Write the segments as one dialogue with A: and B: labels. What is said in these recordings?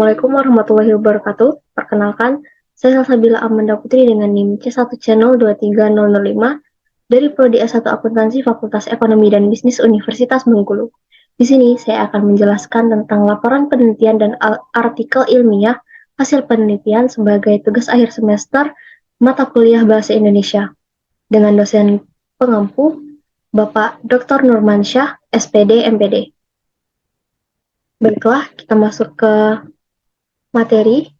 A: Assalamualaikum warahmatullahi wabarakatuh. Perkenalkan, saya Salsabila Amanda Putri dengan NIM C1 Channel 23005 dari Prodi S1 Akuntansi Fakultas Ekonomi dan Bisnis Universitas Bengkulu. Di sini saya akan menjelaskan tentang laporan penelitian dan artikel ilmiah hasil penelitian sebagai tugas akhir semester mata kuliah Bahasa Indonesia dengan dosen pengampu Bapak Dr. Nurmansyah, SPD, MPD. Baiklah, kita masuk ke materi.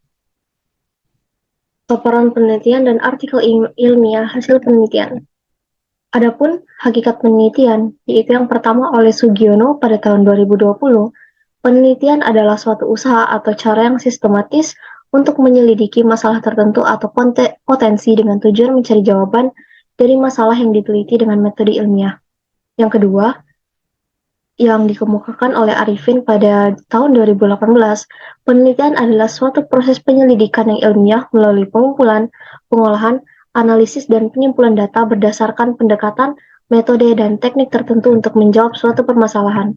A: Laporan penelitian dan artikel ilmiah hasil penelitian. Adapun hakikat penelitian, yaitu yang pertama oleh Sugiono pada tahun 2020, penelitian adalah suatu usaha atau cara yang sistematis untuk menyelidiki masalah tertentu atau potensi dengan tujuan mencari jawaban dari masalah yang diteliti dengan metode ilmiah. Yang kedua, yang dikemukakan oleh Arifin pada tahun 2018, penelitian adalah suatu proses penyelidikan yang ilmiah melalui pengumpulan, pengolahan, analisis, dan penyimpulan data berdasarkan pendekatan, metode, dan teknik tertentu untuk menjawab suatu permasalahan.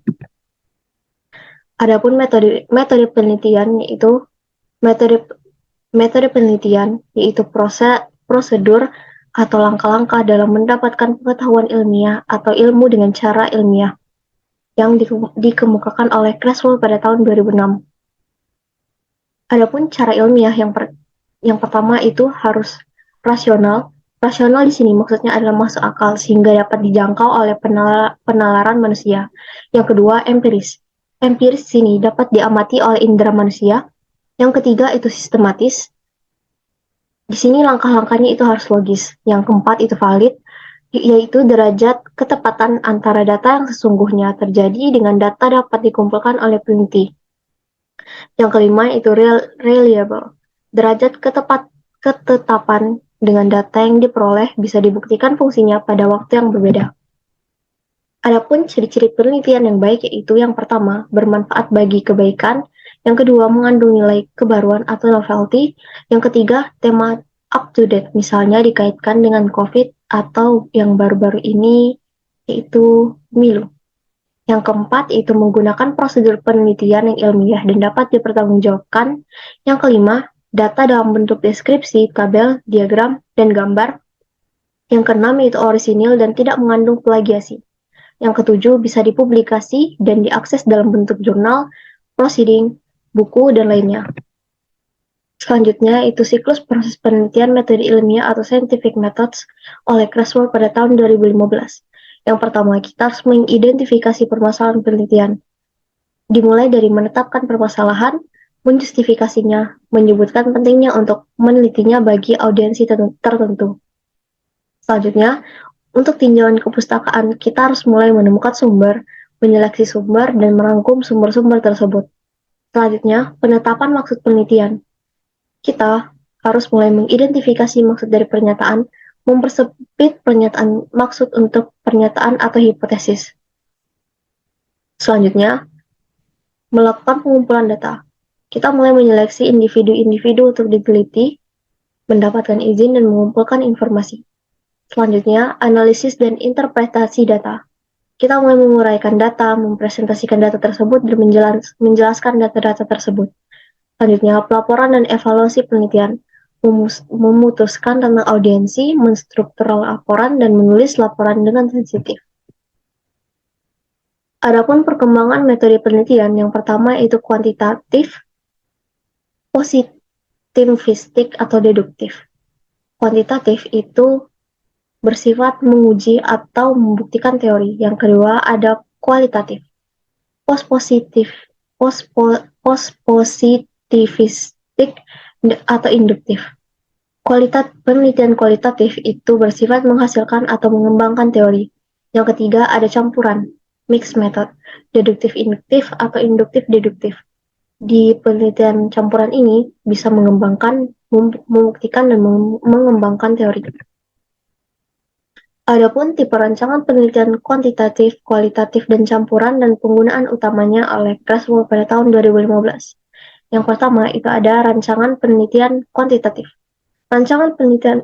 A: Adapun metode penelitian yaitu metode penelitian yaitu prosedur atau langkah-langkah dalam mendapatkan pengetahuan ilmiah atau ilmu dengan cara ilmiah yang dikemukakan oleh Creswell pada tahun 2006. Adapun cara ilmiah yang pertama itu harus rasional. Rasional di sini maksudnya adalah masuk akal sehingga dapat dijangkau oleh penalaran manusia. Yang kedua, empiris. Empiris di sini dapat diamati oleh indera manusia. Yang ketiga itu sistematis. Di sini langkah-langkahnya itu harus logis. Yang keempat itu valid, yaitu derajat ketepatan antara data yang sesungguhnya terjadi dengan data dapat dikumpulkan oleh peneliti. Yang kelima itu reliable, derajat ketetapan dengan data yang diperoleh bisa dibuktikan fungsinya pada waktu yang berbeda. Adapun ciri-ciri penelitian yang baik yaitu yang pertama, bermanfaat bagi kebaikan, yang kedua, mengandung nilai kebaruan atau novelty, yang ketiga, tema up to date, misalnya dikaitkan dengan COVID atau yang baru-baru ini yaitu pemilu. Yang keempat yaitu menggunakan prosedur penelitian yang ilmiah dan dapat dipertanggungjawabkan. Yang kelima, data dalam bentuk deskripsi, tabel, diagram, dan gambar. Yang keenam yaitu orisinil dan tidak mengandung plagiasi. Yang ketujuh bisa dipublikasi dan diakses dalam bentuk jurnal, proceeding, buku, dan lainnya. Selanjutnya, itu siklus proses penelitian metode ilmiah atau scientific methods oleh Creswell pada tahun 2015. Yang pertama, kita harus mengidentifikasi permasalahan penelitian. Dimulai dari menetapkan permasalahan, menjustifikasinya, menyebutkan pentingnya untuk menelitinya bagi audiensi tertentu. Selanjutnya, untuk tinjauan kepustakaan, kita harus mulai menemukan sumber, menyeleksi sumber, dan merangkum sumber-sumber tersebut. Selanjutnya, penetapan maksud penelitian. Kita harus mulai mengidentifikasi maksud dari pernyataan, mempersempit pernyataan maksud untuk pernyataan atau hipotesis. Selanjutnya, melakukan pengumpulan data. Kita mulai menyeleksi individu-individu untuk diteliti, mendapatkan izin dan mengumpulkan informasi. Selanjutnya, analisis dan interpretasi data. Kita mulai menguraikan data, mempresentasikan data tersebut, dan menjelaskan data-data tersebut. Selanjutnya, pelaporan dan evaluasi penelitian. Memutuskan tentang audiensi, menstruktur laporan, dan menulis laporan dengan sensitif. Adapun perkembangan metode penelitian, yang pertama itu kuantitatif, positivistik, atau deduktif. Kuantitatif itu bersifat menguji atau membuktikan teori. Yang kedua ada kualitatif, pospositivistik, atau induktif. Penelitian kualitatif itu bersifat menghasilkan atau mengembangkan teori. Yang ketiga ada campuran, mixed method, deduktif-induktif atau induktif-deduktif. Di penelitian campuran ini bisa mengembangkan, membuktikan, dan mengembangkan teori. Adapun tipe rancangan penelitian kuantitatif, kualitatif, dan campuran dan penggunaan utamanya oleh Creswell pada tahun 2015. Yang pertama itu ada rancangan penelitian kuantitatif. Rancangan penelitian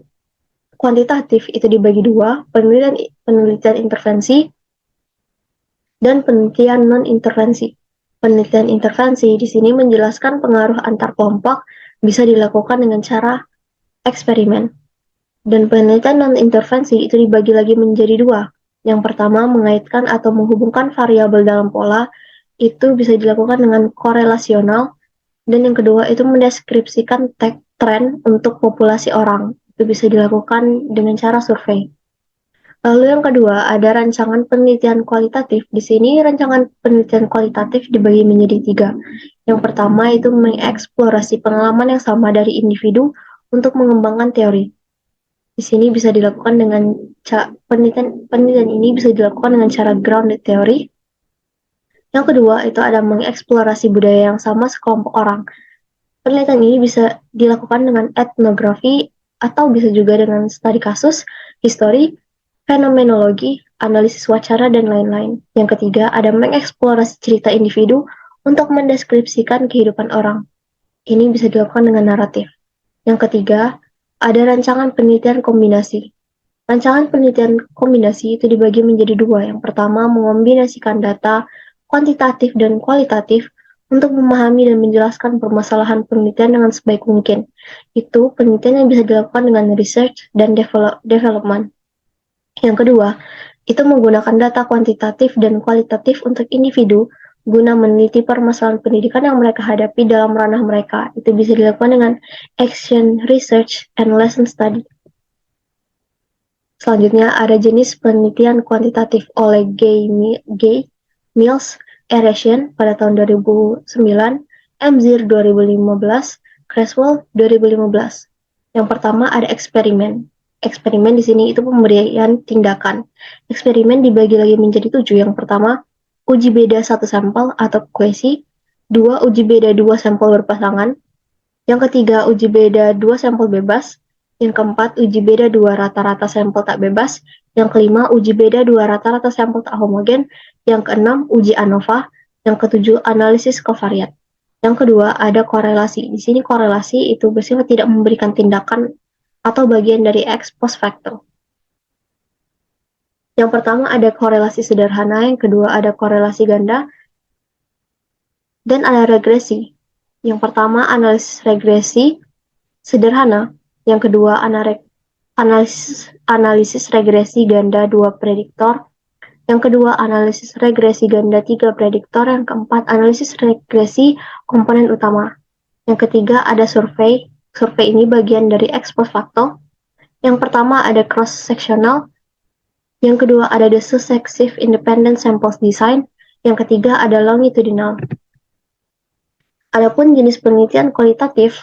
A: kuantitatif itu dibagi dua, penelitian intervensi dan penelitian non-intervensi. Penelitian intervensi di sini menjelaskan pengaruh antar kelompok bisa dilakukan dengan cara eksperimen. Dan penelitian non-intervensi itu dibagi lagi menjadi dua. Yang pertama, mengaitkan atau menghubungkan variabel dalam pola, itu bisa dilakukan dengan korelasional. Dan yang kedua, itu mendeskripsikan tren untuk populasi orang. Itu bisa dilakukan dengan cara survei. Lalu yang kedua, ada rancangan penelitian kualitatif. Di sini rancangan penelitian kualitatif dibagi menjadi tiga. Yang pertama itu mengeksplorasi pengalaman yang sama dari individu untuk mengembangkan teori. Di sini bisa dilakukan dengan penelitian ini bisa dilakukan dengan cara grounded theory. Yang kedua itu ada mengeksplorasi budaya yang sama sekelompok orang. Penelitian ini bisa dilakukan dengan etnografi atau bisa juga dengan studi kasus, histori, fenomenologi, analisis wacara, dan lain-lain. Yang ketiga, ada mengeksplorasi cerita individu untuk mendeskripsikan kehidupan orang. Ini bisa dilakukan dengan naratif. Yang ketiga, ada rancangan penelitian kombinasi. Rancangan penelitian kombinasi itu dibagi menjadi dua. Yang pertama, mengombinasikan data kuantitatif dan kualitatif untuk memahami dan menjelaskan permasalahan penelitian dengan sebaik mungkin. Itu penelitian yang bisa dilakukan dengan research dan development. Yang kedua, itu menggunakan data kuantitatif dan kualitatif untuk individu guna meneliti permasalahan pendidikan yang mereka hadapi dalam ranah mereka. Itu bisa dilakukan dengan action research and lesson study. Selanjutnya ada jenis penelitian kuantitatif oleh Mills, Eration pada tahun 2009, Mzir 2015, Creswell 2015. Yang pertama ada eksperimen. Eksperimen di sini itu pemberian tindakan. Eksperimen dibagi lagi menjadi 7. Yang pertama, uji beda satu sampel atau kuesi. 2. Uji beda 2 sampel berpasangan. Yang ketiga, uji beda 2 sampel bebas. Yang keempat, uji beda 2 rata-rata sampel tak bebas. Yang kelima, uji beda 2 rata-rata sampel tak homogen. Yang keenam, uji ANOVA. Yang ketujuh, analisis kovariat. Yang kedua, ada korelasi. Di sini korelasi itu bersifat tidak memberikan tindakan atau bagian dari ex post facto. Yang pertama ada korelasi sederhana, yang kedua ada korelasi ganda, dan ada regresi. Yang pertama analisis regresi sederhana, yang kedua analisis regresi ganda 2 prediktor, yang kedua analisis regresi ganda 3 prediktor, yang keempat analisis regresi komponen utama. Yang ketiga ada survei. Survei ini bagian dari ex post facto. Yang pertama ada cross sectional, yang kedua ada the successive independent samples design, yang ketiga ada longitudinal. Adapun jenis penelitian kualitatif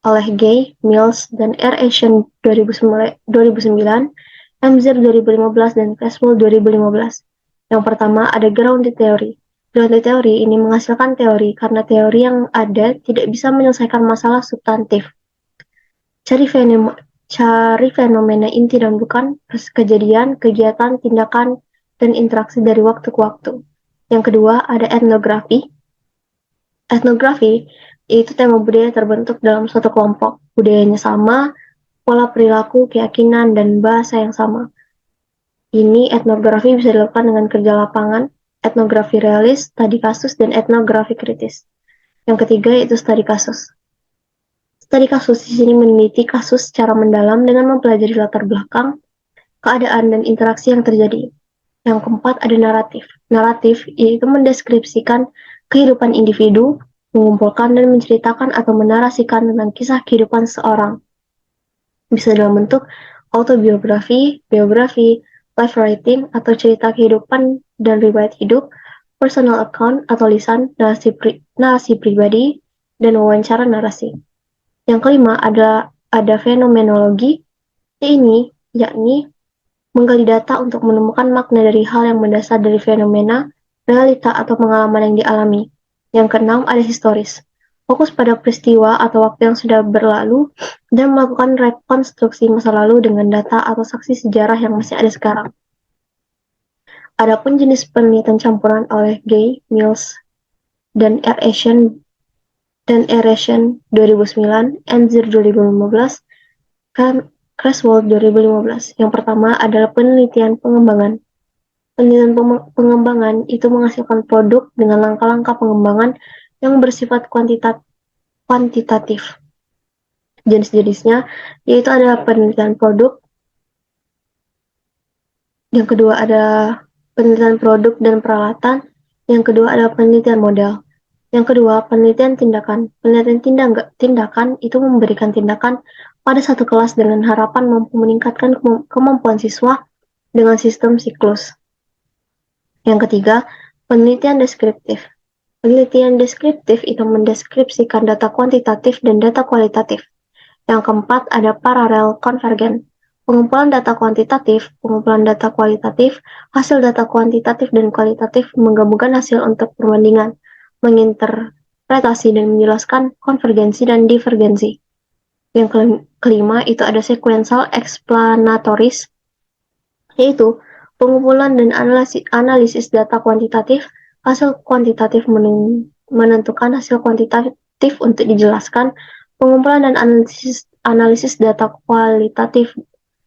A: oleh Gay, Mills, dan R. Asian 2009, Mzir 2015, dan Creswell 2015. Yang pertama ada grounded theory. Grounded theory ini menghasilkan teori karena teori yang ada tidak bisa menyelesaikan masalah substantif. Cari fenomena inti dan bukan, kejadian, kegiatan, tindakan, dan interaksi dari waktu ke waktu. Yang kedua ada etnografi. Etnografi yaitu tema budaya terbentuk dalam suatu kelompok. Budayanya sama, pola perilaku, keyakinan, dan bahasa yang sama. Ini etnografi bisa dilakukan dengan kerja lapangan, etnografi realis, studi kasus, dan etnografi kritis. Yang ketiga yaitu studi kasus. Studi kasus di sini meneliti kasus secara mendalam dengan mempelajari latar belakang, keadaan, dan interaksi yang terjadi. Yang keempat ada naratif. Naratif yaitu mendeskripsikan kehidupan individu, mengumpulkan dan menceritakan atau menarasikan tentang kisah kehidupan seseorang. Bisa dalam bentuk autobiografi, biografi, life writing, atau cerita kehidupan dan riwayat hidup, personal account atau lisan, narasi pribadi, dan wawancara narasi. Yang kelima ada fenomenologi, yakni menggali data untuk menemukan makna dari hal yang mendasar dari fenomena, realita, atau pengalaman yang dialami. Yang keenam ada historis, fokus pada peristiwa atau waktu yang sudah berlalu dan melakukan rekonstruksi masa lalu dengan data atau saksi sejarah yang masih ada sekarang. Adapun jenis penelitian campuran oleh Gay, Mills, dan R. Asian 2009, Mzir 2015, Creswell 2015. Yang pertama adalah penelitian pengembangan. Penelitian pengembangan itu menghasilkan produk dengan langkah-langkah pengembangan yang bersifat kuantitatif. Jenis-jenisnya yaitu ada penelitian produk, yang kedua ada penelitian produk dan peralatan, yang kedua ada penelitian model, yang kedua penelitian tindakan. Penelitian tindakan itu memberikan tindakan pada satu kelas dengan harapan mampu meningkatkan kemampuan siswa dengan sistem siklus. Yang ketiga, penelitian deskriptif. Penelitian deskriptif itu mendeskripsikan data kuantitatif dan data kualitatif. Yang keempat, ada paralel konvergen. Pengumpulan data kuantitatif, pengumpulan data kualitatif, hasil data kuantitatif dan kualitatif menggabungkan hasil untuk perbandingan, menginterpretasi dan menjelaskan konvergensi dan divergensi. Yang kelima, itu ada sequential explanatoris, yaitu pengumpulan dan analisis data kuantitatif, hasil kuantitatif menentukan hasil kuantitatif untuk dijelaskan, pengumpulan dan analisis data kualitatif,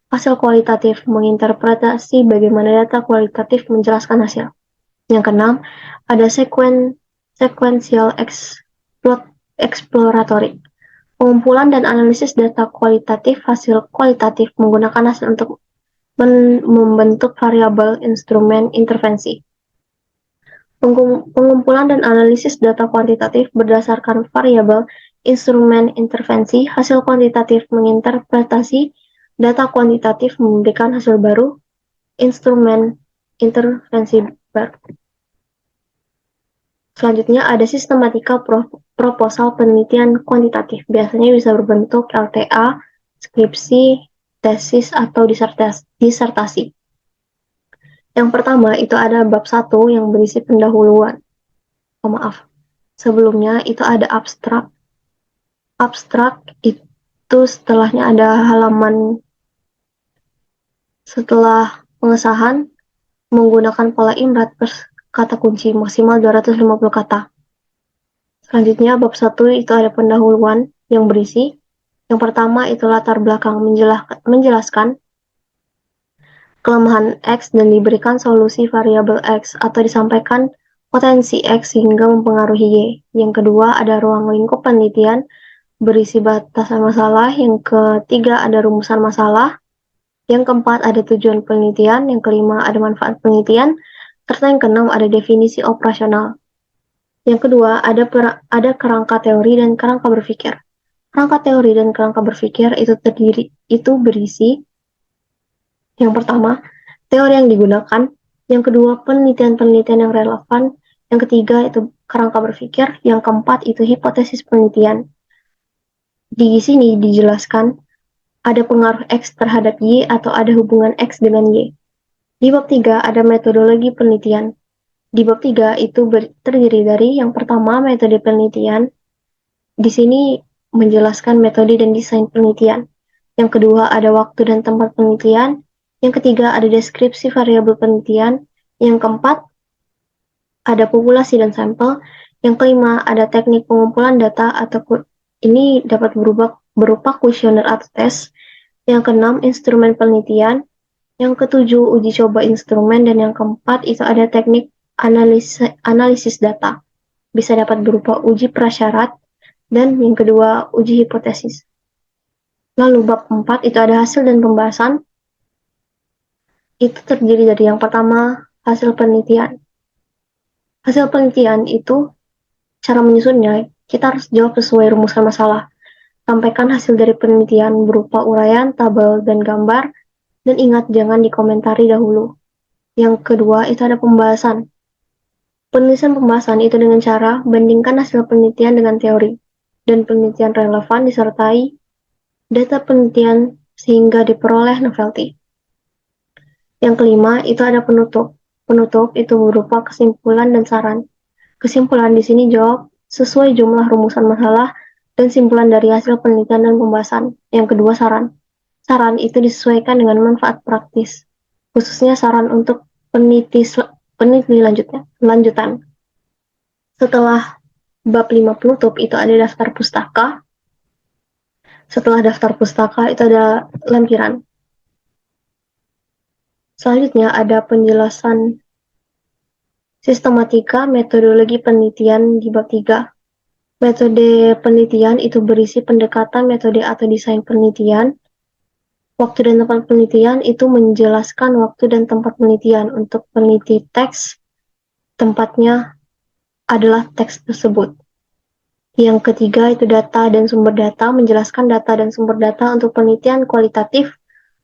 A: hasil kualitatif menginterpretasi bagaimana data kualitatif menjelaskan hasil. Yang keenam, ada sequential exploratory, pengumpulan dan analisis data kualitatif, hasil kualitatif menggunakan hasil untuk membentuk variabel instrumen intervensi. Pengumpulan dan analisis data kuantitatif berdasarkan variabel instrumen intervensi, hasil kuantitatif menginterpretasi data kuantitatif memberikan hasil baru, instrumen intervensi baru. Selanjutnya ada sistematika proposal penelitian kuantitatif. Biasanya bisa berbentuk LTA, skripsi, tesis, atau disertasi. Yang pertama itu ada bab 1 yang berisi pendahuluan. Sebelumnya itu ada abstrak. Abstrak itu setelahnya ada halaman setelah pengesahan menggunakan pola imlat kata kunci maksimal 250 kata. Selanjutnya bab 1 itu ada pendahuluan yang berisi. Yang pertama itu latar belakang menjelaskan kelemahan X dan diberikan solusi variabel X atau disampaikan potensi X hingga mempengaruhi Y. Yang kedua ada ruang lingkup penelitian berisi batasan masalah. Yang ketiga ada rumusan masalah. Yang keempat ada tujuan penelitian. Yang kelima ada manfaat penelitian. Serta yang keenam ada definisi operasional. Yang kedua ada kerangka teori dan kerangka berpikir. Kerangka teori dan kerangka berpikir itu berisi yang pertama, teori yang digunakan. Yang kedua, penelitian-penelitian yang relevan. Yang ketiga, itu kerangka berpikir. Yang keempat, itu hipotesis penelitian. Di sini dijelaskan ada pengaruh X terhadap Y atau ada hubungan X dengan Y. Di bab 3 ada metodologi penelitian. Di bab 3 itu terdiri dari yang pertama, metode penelitian. Di sini menjelaskan metode dan desain penelitian. Yang kedua, ada waktu dan tempat penelitian. Yang ketiga, ada deskripsi variabel penelitian. Yang keempat, ada populasi dan sampel. Yang kelima, ada teknik pengumpulan data atau ini dapat berupa kuesioner atau tes. Yang keenam, instrumen penelitian. Yang ketujuh, uji coba instrumen. Dan yang keempat, itu ada teknik analisis data. Bisa dapat berupa uji prasyarat. Dan yang kedua, uji hipotesis. Lalu bab 4 itu ada hasil dan pembahasan. Itu terdiri dari yang pertama, hasil penelitian. Hasil penelitian itu cara menyusunnya, kita harus jawab sesuai rumusan masalah. Sampaikan hasil dari penelitian berupa uraian, tabel, dan gambar, dan ingat jangan dikomentari dahulu. Yang kedua, itu ada pembahasan. Penulisan pembahasan itu dengan cara bandingkan hasil penelitian dengan teori, dan penelitian relevan disertai data penelitian sehingga diperoleh novelty. Yang kelima, itu ada penutup. Penutup itu berupa kesimpulan dan saran. Kesimpulan di sini jawab sesuai jumlah rumusan masalah dan simpulan dari hasil penelitian dan pembahasan. Yang kedua, saran. Saran itu disesuaikan dengan manfaat praktis, khususnya saran untuk peneliti lanjutan. Setelah bab 5 penutup itu ada daftar pustaka. Setelah daftar pustaka itu ada lampiran. Selanjutnya ada penjelasan sistematika metodologi penelitian di bab 3. Metode penelitian itu berisi pendekatan metode atau desain penelitian. Waktu dan tempat penelitian itu menjelaskan waktu dan tempat penelitian. Untuk peneliti teks, tempatnya adalah teks tersebut. Yang ketiga itu data dan sumber data, menjelaskan data dan sumber data untuk penelitian kualitatif,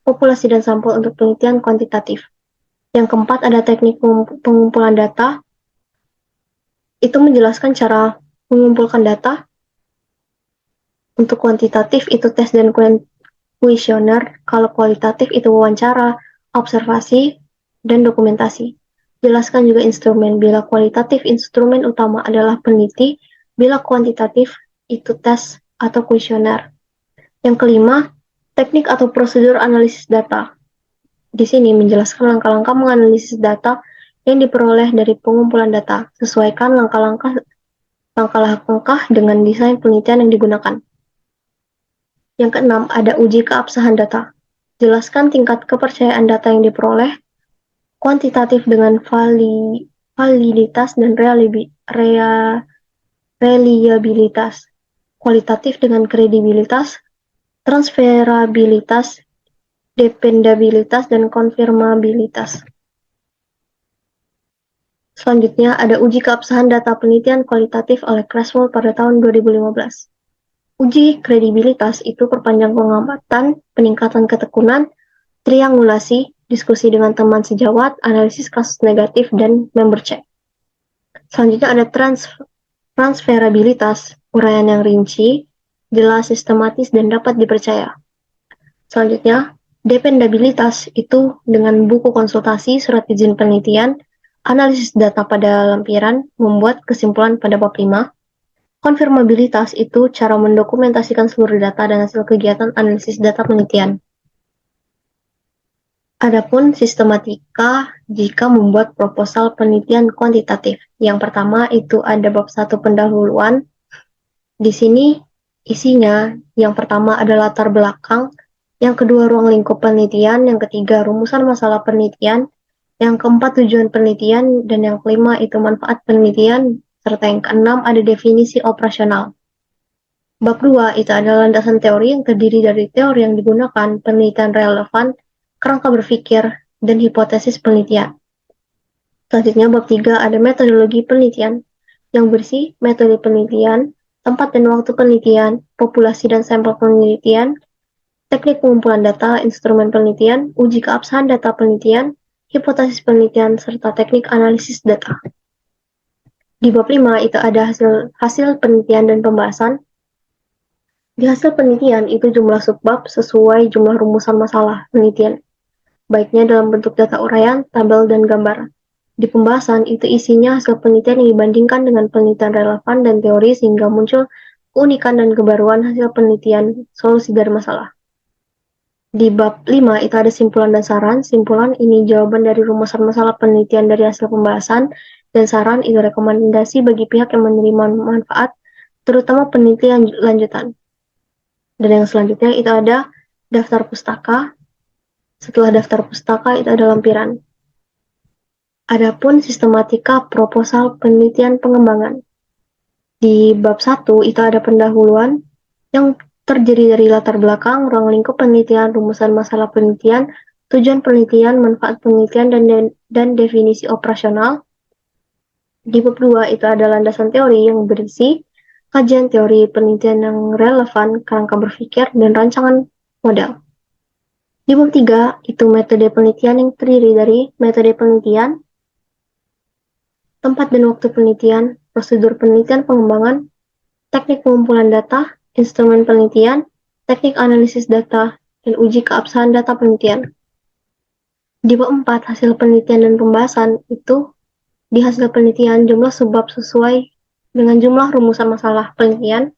A: populasi dan sampel untuk penelitian kuantitatif. Yang keempat ada teknik pengumpulan data, itu menjelaskan cara mengumpulkan data. Untuk kuantitatif itu tes dan kuesioner, kalau kualitatif itu wawancara, observasi, dan dokumentasi. Jelaskan juga instrumen. Bila kualitatif, instrumen utama adalah peneliti. Bila kuantitatif, itu tes atau kuesioner. Yang kelima, teknik atau prosedur analisis data. Di sini menjelaskan langkah-langkah menganalisis data yang diperoleh dari pengumpulan data. Sesuaikan langkah-langkah dengan desain penelitian yang digunakan. Yang keenam, ada uji keabsahan data. Jelaskan tingkat kepercayaan data yang diperoleh, kuantitatif dengan validitas dan reliabilitas, kualitatif dengan kredibilitas, transferabilitas, dependabilitas, dan konfirmabilitas. Selanjutnya, ada uji keabsahan data penelitian kualitatif oleh Creswell pada tahun 2015. Uji kredibilitas itu perpanjang pengamatan, peningkatan ketekunan, triangulasi, diskusi dengan teman sejawat, analisis kasus negatif, dan member check. Selanjutnya ada transferabilitas, uraian yang rinci, jelas, sistematis, dan dapat dipercaya. Selanjutnya, dependabilitas itu dengan buku konsultasi, surat izin penelitian, analisis data pada lampiran, membuat kesimpulan pada bab 5. Konfirmabilitas itu cara mendokumentasikan seluruh data dan hasil kegiatan analisis data penelitian. Adapun sistematika jika membuat proposal penelitian kuantitatif. Yang pertama itu ada bab 1 pendahuluan. Di sini isinya yang pertama ada latar belakang, yang kedua ruang lingkup penelitian, yang ketiga rumusan masalah penelitian, yang keempat tujuan penelitian, dan yang kelima itu manfaat penelitian, serta yang keenam ada definisi operasional. Bab 2 itu adalah landasan teori yang terdiri dari teori yang digunakan, penelitian relevan, kerangka berpikir, dan hipotesis penelitian. Selanjutnya bab 3 ada metodologi penelitian yang berisi metode penelitian, tempat dan waktu penelitian, populasi dan sampel penelitian, teknik pengumpulan data, instrumen penelitian, uji keabsahan data penelitian, hipotesis penelitian, serta teknik analisis data. Di bab 5 itu ada hasil penelitian dan pembahasan. Di hasil penelitian itu jumlah subbab sesuai jumlah rumusan masalah penelitian, baiknya dalam bentuk data uraian, tabel, dan gambar. Di pembahasan itu isinya hasil penelitian yang dibandingkan dengan penelitian relevan dan teori sehingga muncul keunikan dan kebaruan hasil penelitian, solusi dari masalah. Di bab 5 itu ada simpulan dan saran. Simpulan ini jawaban dari rumusan masalah penelitian dari hasil pembahasan, dan saran itu rekomendasi bagi pihak yang menerima manfaat, terutama penelitian lanjutan. Dan yang selanjutnya itu ada daftar pustaka. Setelah daftar pustaka itu ada lampiran. Adapun sistematika proposal penelitian pengembangan. Di bab 1 itu ada pendahuluan yang terdiri dari latar belakang, ruang lingkup penelitian, rumusan masalah penelitian, tujuan penelitian, manfaat penelitian, dan definisi operasional. Di bab 2 itu ada landasan teori yang berisi kajian teori penelitian yang relevan, kerangka berpikir, dan rancangan model. Di bab 3 itu metode penelitian yang terdiri dari metode penelitian, tempat dan waktu penelitian, prosedur penelitian pengembangan, teknik pengumpulan data, instrumen penelitian, teknik analisis data, dan uji keabsahan data penelitian. Di bab 4, hasil penelitian dan pembahasan itu di hasil penelitian jumlah subbab sesuai dengan jumlah rumusan masalah penelitian,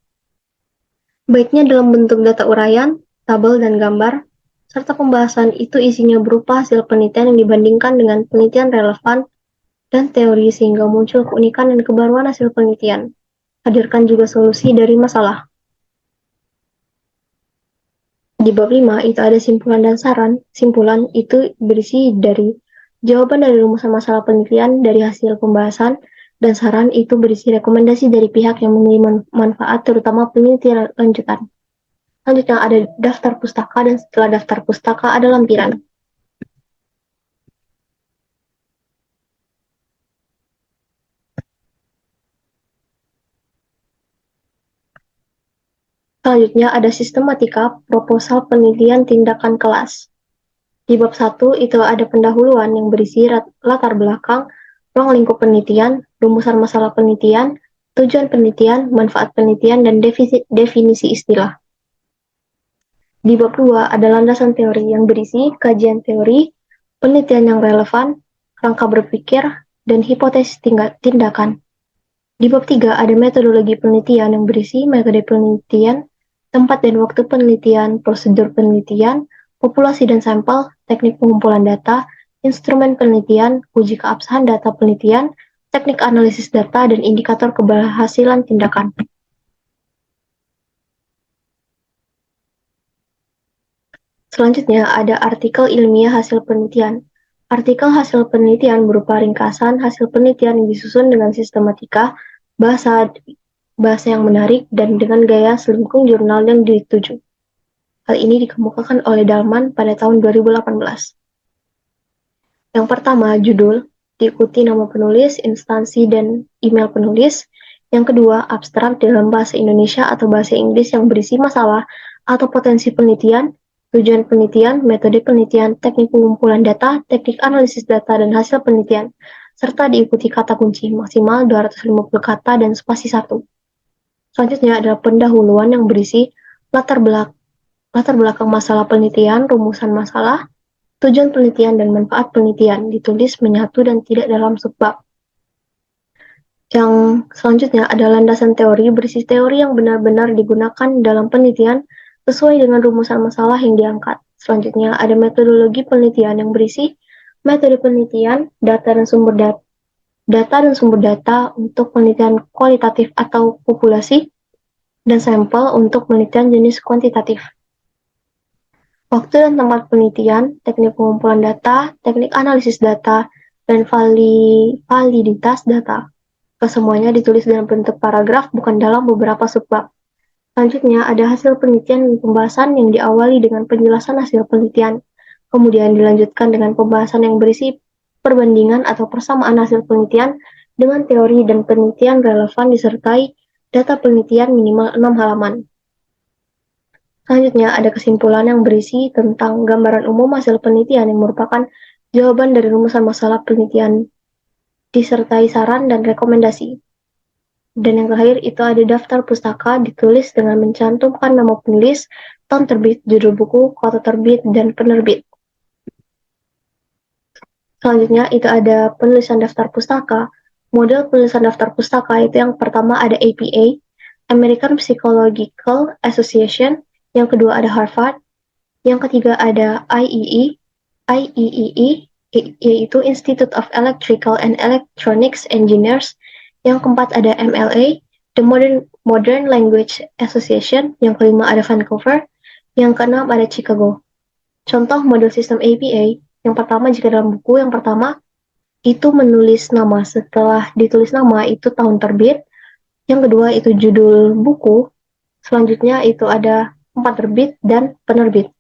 A: baiknya dalam bentuk data uraian, tabel, dan gambar, serta pembahasan itu isinya berupa hasil penelitian yang dibandingkan dengan penelitian relevan dan teori sehingga muncul keunikan dan kebaruan hasil penelitian. Hadirkan juga solusi dari masalah. Di bab 5 itu ada simpulan dan saran. Simpulan itu berisi dari jawaban dari rumusan masalah penelitian dari hasil pembahasan, dan saran itu berisi rekomendasi dari pihak yang memiliki manfaat, terutama penelitian lanjutan. Selanjutnya ada daftar pustaka, dan setelah daftar pustaka ada lampiran. Selanjutnya ada sistematika proposal penelitian tindakan kelas. Di bab 1 itu ada pendahuluan yang berisi latar belakang, ruang lingkup penelitian, rumusan masalah penelitian, tujuan penelitian, manfaat penelitian, dan definisi istilah. Di bab 2 ada landasan teori yang berisi kajian teori, penelitian yang relevan, rangka berpikir, dan hipotesis tindakan. Di bab 3 ada metodologi penelitian yang berisi metode penelitian, tempat dan waktu penelitian, prosedur penelitian, populasi dan sampel, teknik pengumpulan data, instrumen penelitian, uji keabsahan data penelitian, teknik analisis data, dan indikator keberhasilan tindakan. Selanjutnya ada artikel ilmiah hasil penelitian. Artikel hasil penelitian berupa ringkasan hasil penelitian yang disusun dengan sistematika, bahasa yang menarik, dan dengan gaya selingkung jurnal yang dituju. Hal ini dikemukakan oleh Dalman pada tahun 2018. Yang pertama, judul, diikuti nama penulis, instansi, dan email penulis. Yang kedua, abstrak dalam bahasa Indonesia atau bahasa Inggris yang berisi masalah atau potensi penelitian, tujuan penelitian, metode penelitian, teknik pengumpulan data, teknik analisis data, dan hasil penelitian, serta diikuti kata kunci maksimal 250 kata dan spasi 1. Selanjutnya adalah pendahuluan yang berisi latar belakang masalah penelitian, rumusan masalah, tujuan penelitian, dan manfaat penelitian, ditulis menyatu dan tidak dalam subbab. Yang selanjutnya ada landasan teori berisi teori yang benar-benar digunakan dalam penelitian sesuai dengan rumusan masalah yang diangkat. Selanjutnya ada metodologi penelitian yang berisi metode penelitian, data dan sumber data untuk penelitian kualitatif atau populasi, dan sampel untuk penelitian jenis kuantitatif. Waktu dan tempat penelitian, teknik pengumpulan data, teknik analisis data, dan validitas data. Kesemuanya ditulis dalam bentuk paragraf, bukan dalam beberapa subbab. Selanjutnya ada hasil penelitian dan pembahasan yang diawali dengan penjelasan hasil penelitian, kemudian dilanjutkan dengan pembahasan yang berisi perbandingan atau persamaan hasil penelitian dengan teori dan penelitian relevan disertai data penelitian minimal 6 halaman. Selanjutnya ada kesimpulan yang berisi tentang gambaran umum hasil penelitian yang merupakan jawaban dari rumusan masalah penelitian, disertai saran dan rekomendasi. Dan yang terakhir itu ada daftar pustaka, ditulis dengan mencantumkan nama penulis, tahun terbit, judul buku, kota terbit, dan penerbit. Selanjutnya itu ada penulisan daftar pustaka. Model penulisan daftar pustaka itu yang pertama ada APA, American Psychological Association, yang kedua ada Harvard, yang ketiga ada IEEE, yaitu Institute of Electrical and Electronics Engineers, yang keempat ada MLA, The Modern Language Association, yang kelima ada Vancouver, yang keenam ada Chicago. Contoh model sistem APA, yang pertama jika dalam buku yang pertama itu menulis nama, setelah ditulis nama itu tahun terbit, yang kedua itu judul buku, selanjutnya itu ada tempat terbit dan penerbit.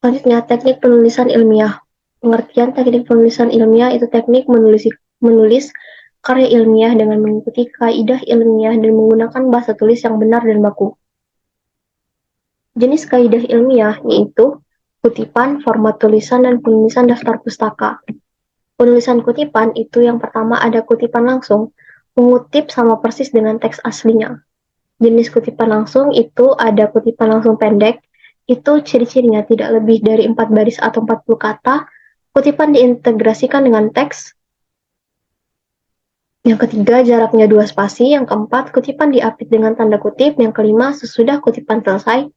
A: Selanjutnya teknik penulisan ilmiah. Pengertian teknik penulisan ilmiah itu teknik menulis karya ilmiah dengan mengikuti kaidah ilmiah dan menggunakan bahasa tulis yang benar dan baku. Jenis kaidah ilmiah yaitu kutipan, format tulisan, dan penulisan daftar pustaka. Penulisan kutipan itu yang pertama ada kutipan langsung, mengutip sama persis dengan teks aslinya. Jenis kutipan langsung itu ada kutipan langsung pendek, itu ciri-cirinya tidak lebih dari 4 baris atau 40 kata. Kutipan diintegrasikan dengan teks. Yang ketiga, jaraknya 2 spasi. Yang keempat, kutipan diapit dengan tanda kutip. Yang kelima, sesudah kutipan selesai,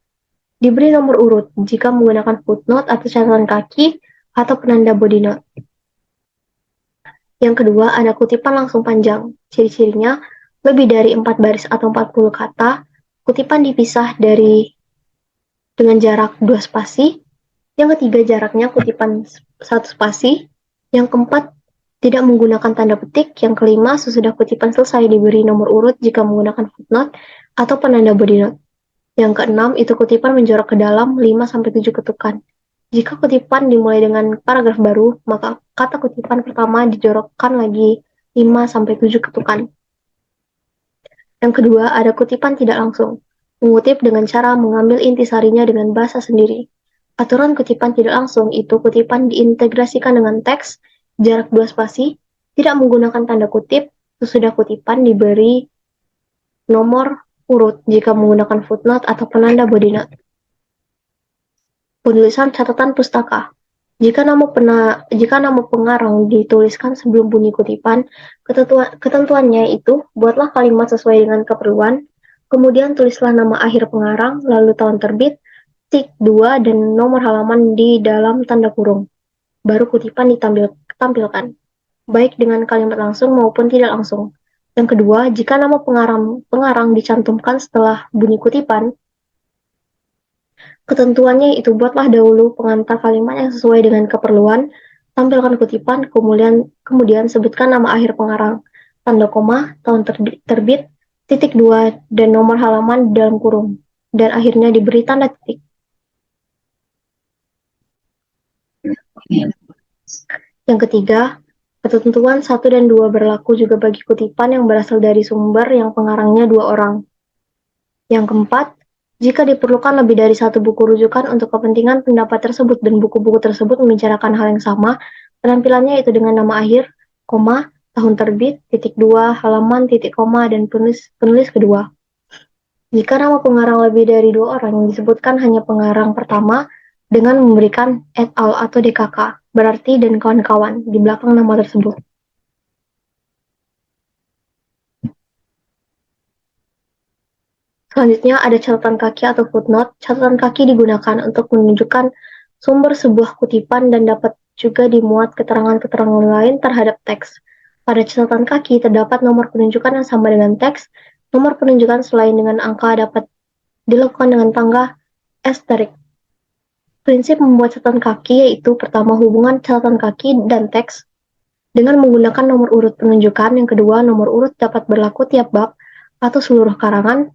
A: diberi nomor urut jika menggunakan footnote atau catatan kaki atau penanda body note. Yang kedua, ada kutipan langsung panjang. Ciri-cirinya, lebih dari 4 baris atau 40 kata, kutipan dipisah dengan jarak 2 spasi. Yang ketiga, jaraknya kutipan 1 spasi. Yang keempat, tidak menggunakan tanda petik. Yang kelima, sesudah kutipan selesai diberi nomor urut jika menggunakan footnote atau penanda body note. Yang keenam, itu kutipan menjorok ke dalam 5-7 ketukan. Jika kutipan dimulai dengan paragraf baru, maka kata kutipan pertama dijorokkan lagi 5-7 ketukan. Yang kedua, ada kutipan tidak langsung. Mengutip dengan cara mengambil intisarinya dengan bahasa sendiri. Aturan kutipan tidak langsung itu kutipan diintegrasikan dengan teks, jarak 2 spasi, tidak menggunakan tanda kutip, sesudah kutipan diberi nomor urut jika menggunakan footnote atau penanda body note. Penulisan catatan pustaka. Jika nama pengarang dituliskan sebelum bunyi kutipan, ketentuannya itu buatlah kalimat sesuai dengan keperluan, kemudian tulislah nama akhir pengarang, lalu tahun terbit, tik 2 dan nomor halaman di dalam tanda kurung. Baru kutipan ditampilkan, baik dengan kalimat langsung maupun tidak langsung. Yang kedua, jika nama pengarang dicantumkan setelah bunyi kutipan, ketentuannya itu buatlah dahulu pengantar kalimat yang sesuai dengan keperluan, tampilkan kutipan, kemudian sebutkan nama akhir pengarang, tanda koma, tahun terbit, titik 2, dan nomor halaman di dalam kurung, dan akhirnya diberi tanda titik. Yang ketiga, ketentuan 1 dan 2 berlaku juga bagi kutipan yang berasal dari sumber yang pengarangnya 2 orang. Yang keempat, jika diperlukan lebih dari 1 buku rujukan untuk kepentingan pendapat tersebut dan buku-buku tersebut membicarakan hal yang sama, penampilannya itu dengan nama akhir, koma, tahun terbit, titik 2, halaman, titik koma, dan penulis kedua. Jika nama pengarang lebih dari 2 orang, yang disebutkan hanya pengarang pertama dengan memberikan et al. Atau DKK, berarti dan kawan-kawan, di belakang nama tersebut. Selanjutnya ada catatan kaki atau footnote. Catatan kaki digunakan untuk menunjukkan sumber sebuah kutipan dan dapat juga dimuat keterangan-keterangan lain terhadap teks. Pada catatan kaki terdapat nomor penunjukan yang sama dengan teks. Nomor penunjukan selain dengan angka dapat dilakukan dengan tangga asterik. Prinsip membuat catatan kaki yaitu pertama hubungan catatan kaki dan teks dengan menggunakan nomor urut penunjukan. Yang kedua, nomor urut dapat berlaku tiap bab atau seluruh karangan.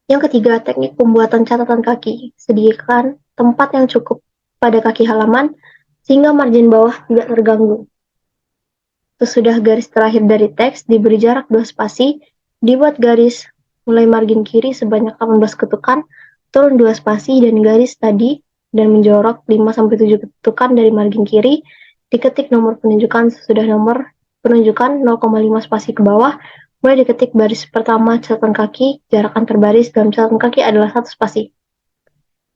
A: Yang ketiga, teknik pembuatan catatan kaki. Sediakan tempat yang cukup pada kaki halaman sehingga margin bawah tidak terganggu. Sesudah garis terakhir dari teks diberi jarak 2 spasi, dibuat garis mulai margin kiri sebanyak 18 ketukan, turun 2 spasi dan garis tadi dan menjorok 5-7 ketukan dari margin kiri, diketik nomor penunjukan sesudah nomor penunjukan 0,5 spasi ke bawah. Mulai diketik baris pertama catatan kaki, jarak antar baris dalam catatan kaki adalah 1 spasi.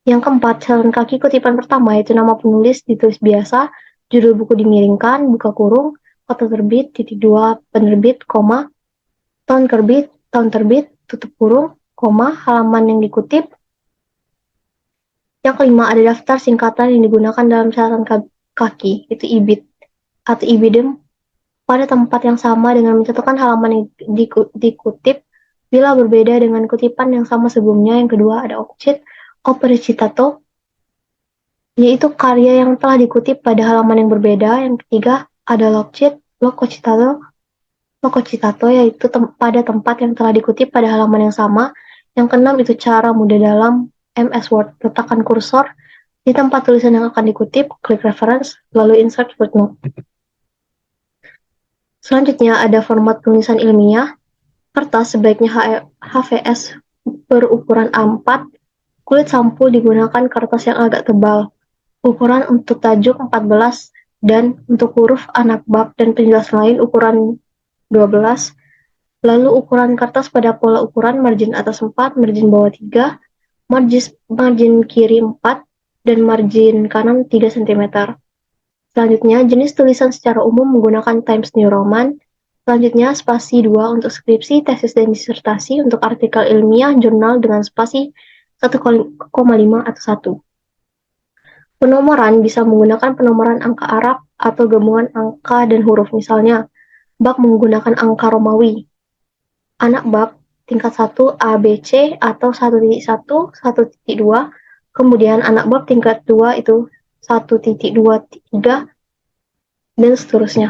A: Yang keempat, catatan kaki kutipan pertama yaitu nama penulis ditulis biasa, judul buku dimiringkan, buka kurung, kata terbit, titik 2, penerbit, koma, tahun terbit, tutup kurung, koma, halaman yang dikutip. Yang kelima, ada daftar singkatan yang digunakan dalam catatan kaki, itu IBID atau IBIDEM, pada tempat yang sama dengan mencantumkan halaman yang dikutip bila berbeda dengan kutipan yang sama sebelumnya. Yang kedua, ada opere citato, yaitu karya yang telah dikutip pada halaman yang berbeda. Yang ketiga, ada loco citato, yaitu pada tempat yang telah dikutip pada halaman yang sama. Yang keenam, itu cara mudah dalam MS Word. Letakkan kursor di tempat tulisan yang akan dikutip, klik reference, lalu insert footnote. Selanjutnya ada format penulisan ilmiah. Kertas sebaiknya HVS berukuran A4. Kulit sampul digunakan kertas yang agak tebal. Ukuran untuk tajuk 14 dan untuk huruf anak bab dan penjelasan lain ukuran 12. Lalu ukuran kertas pada pola ukuran margin atas 4, margin bawah 3, margin kiri 4, dan margin kanan 3 cm. Selanjutnya, jenis tulisan secara umum menggunakan Times New Roman. Selanjutnya, spasi 2 untuk skripsi, tesis, dan disertasi. Untuk artikel ilmiah, jurnal dengan spasi 1,5 atau 1. Penomoran bisa menggunakan penomoran angka Arab atau gabungan angka dan huruf. Misalnya, bab menggunakan angka Romawi. anak bab tingkat 1 A, B, C atau 1.1, 1.2, kemudian anak bab tingkat 2 itu 1.23, dan seterusnya.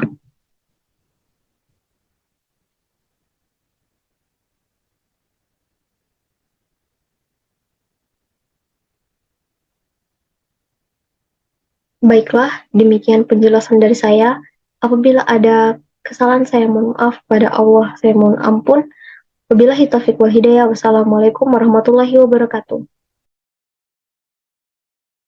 A: Baiklah, demikian penjelasan dari saya. Apabila ada kesalahan, saya mohon maaf pada Allah, saya mohon ampun. Wabillahi taufiq wal hidayah. Wassalamualaikum warahmatullahi wabarakatuh.